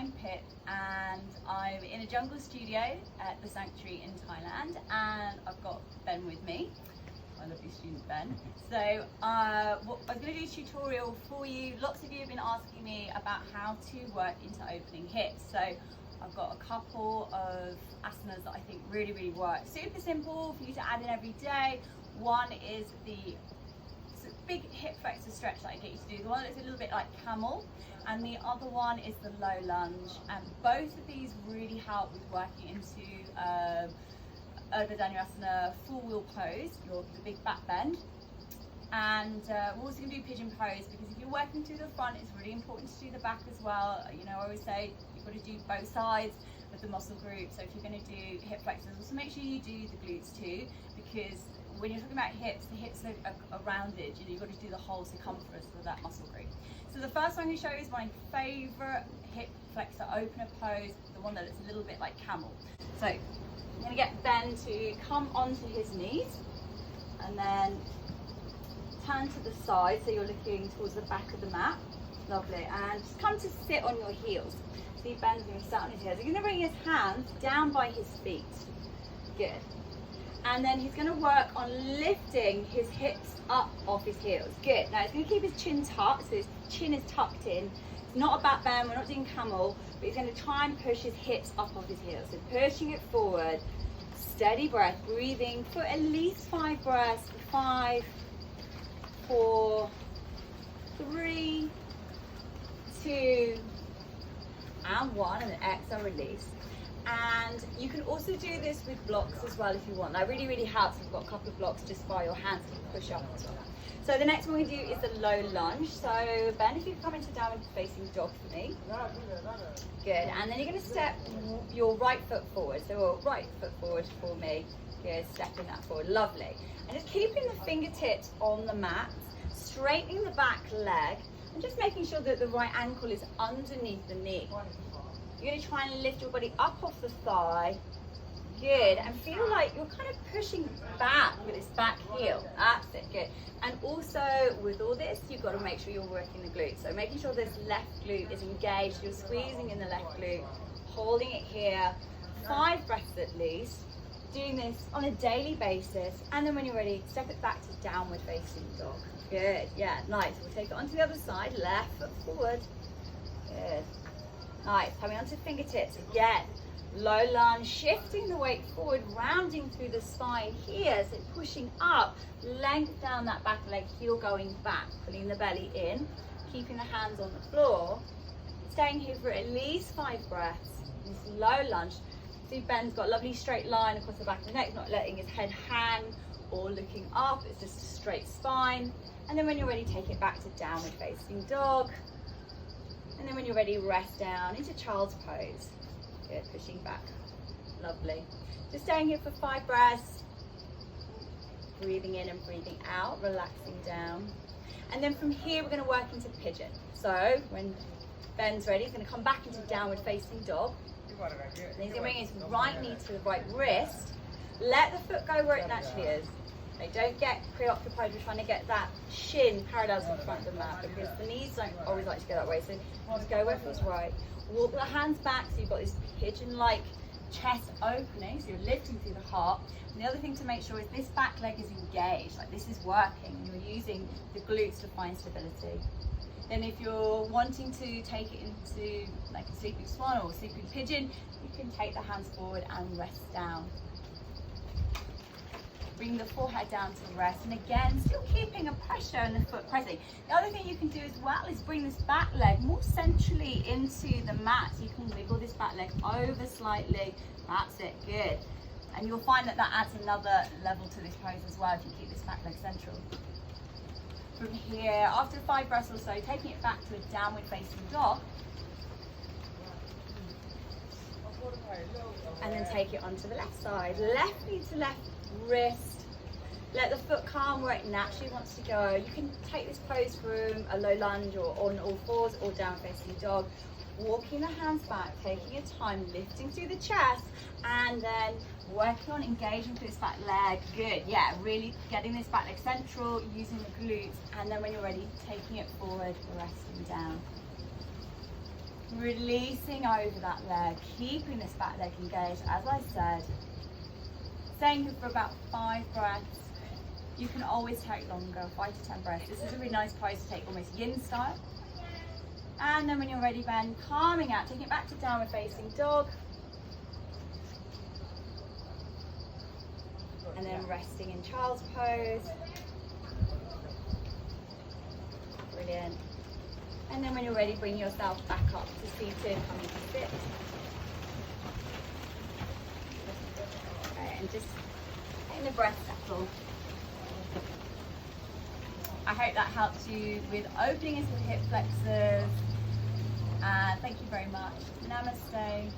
I'm Pip and I'm in a jungle studio at the Sanctuary in Thailand, and I've got Ben with me, my lovely student Ben. So I was going to do a tutorial for you. Lots of you have been asking me about how to work into opening hips. So I've got a couple of asanas that I think really work. Super simple for you to add in every day. One is the big hip flexor stretch that I get you to do, the one that's a little bit like camel, and the other one is the low lunge, and both of these really help with working into Urdhva Dhanurasana full wheel pose, the big back bend. And we're also going to do pigeon pose, because if you're working through the front, it's really important to do the back as well. You know, I always say you've got to do both sides of the muscle group. So if you're going to do hip flexors, also make sure you do the glutes too, because when you're talking about hips, the hips are rounded. You know, you've got to do the whole circumference of that muscle group. So the first one I'm going to show you is my favourite hip flexor opener pose, the one that is a little bit like camel. So I'm going to get Ben to come onto his knees and then turn to the side, so you're looking towards the back of the mat. Lovely. And just come to sit on your heels. See, Ben's going to sit on his heels. He's going to bring his hands down by his feet. Good. And then he's going to work on lifting his hips up off his heels. Good. Now he's going to keep his chin tucked, so his chin is tucked in. It's not a back bend, we're not doing camel, but he's going to try and push his hips up off his heels. So pushing it forward, steady breath, breathing for at least 5 breaths. 5, 4, 3, 2, and 1, and then exhale, release. And you can also do this with blocks as well if you want. That really helps if you've got a couple of blocks just by your hands to push up as well. So the next one we do is the low lunge. So Ben, if you come into downward facing dog for me. Good. And then you're going to step your right foot forward. So right foot forward for me. Good. Stepping that forward. Lovely. And just keeping the fingertips on the mat, straightening the back leg, and just making sure that the right ankle is underneath the knee. You're going to try and lift your body up off the thigh. Good. And feel like you're kind of pushing back with this back heel. That's it. Good. And also with all this, you've got to make sure you're working the glutes. So making sure this left glute is engaged. You're squeezing in the left glute, holding it here. 5 breaths at least. Doing this on a daily basis. And then when you're ready, step it back to downward facing dog. Good. Yeah, nice. We'll take it onto the other side. Left foot forward. Good. Nice, coming onto fingertips again. Low lunge, shifting the weight forward, rounding through the spine here, so pushing up, length down that back leg, heel going back, pulling the belly in, keeping the hands on the floor, staying here for at least 5 breaths. This low lunge. See, Ben's got a lovely straight line across the back of the neck, not letting his head hang or looking up, it's just a straight spine. And then when you're ready, take it back to downward facing dog. And then when you're ready, rest down into child's pose. Good, pushing back. Lovely. Just staying here for 5 breaths. Breathing in and breathing out, relaxing down. And then from here, we're going to work into pigeon. So when Ben's ready, he's going to come back into downward facing dog. And he's going to bring his right knee to the right wrist. Let the foot go where it naturally is. Okay, don't get preoccupied with trying to get that shin parallel to the front of the mat, because the knees don't always like to go that way. So just go where it feels right. Walk the hands back so you've got this pigeon-like chest opening, so you're lifting through the heart. And the other thing to make sure is this back leg is engaged, like this is working. You're using the glutes to find stability. Then if you're wanting to take it into like a sleeping swan or a sleeping pigeon, you can take the hands forward and rest down. Bring the forehead down to rest, and again, still keeping a pressure and the foot pressing. The other thing you can do as well is bring this back leg more centrally into the mat. So you can wiggle this back leg over slightly. That's it, good. And you'll find that that adds another level to this pose as well if you keep this back leg central. From here, after 5 breaths or so, taking it back to a downward facing dog. And then take it onto the left side. Left knee to left wrist. Let the foot calm where it naturally wants to go. You can take this pose from a low lunge or on all fours or down facing dog. Walking the hands back, taking your time, lifting through the chest, and then working on engaging through this back leg. Good, yeah, really getting this back leg central, using the glutes, and then when you're ready, taking it forward, resting down. Releasing over that leg, keeping this back leg engaged, as I said. Staying here for about 5 breaths. You can always take longer, 5 to 10 breaths. This is a really nice pose to take almost yin style. And then when you're ready, Ben, calming out, taking it back to downward facing dog. And then resting in child's pose. Brilliant. And then when you're ready, bring yourself back up to seated, coming to sit. Okay, and just letting the breath settle. I hope that helps you with opening into the hip flexors. And thank you very much. Namaste.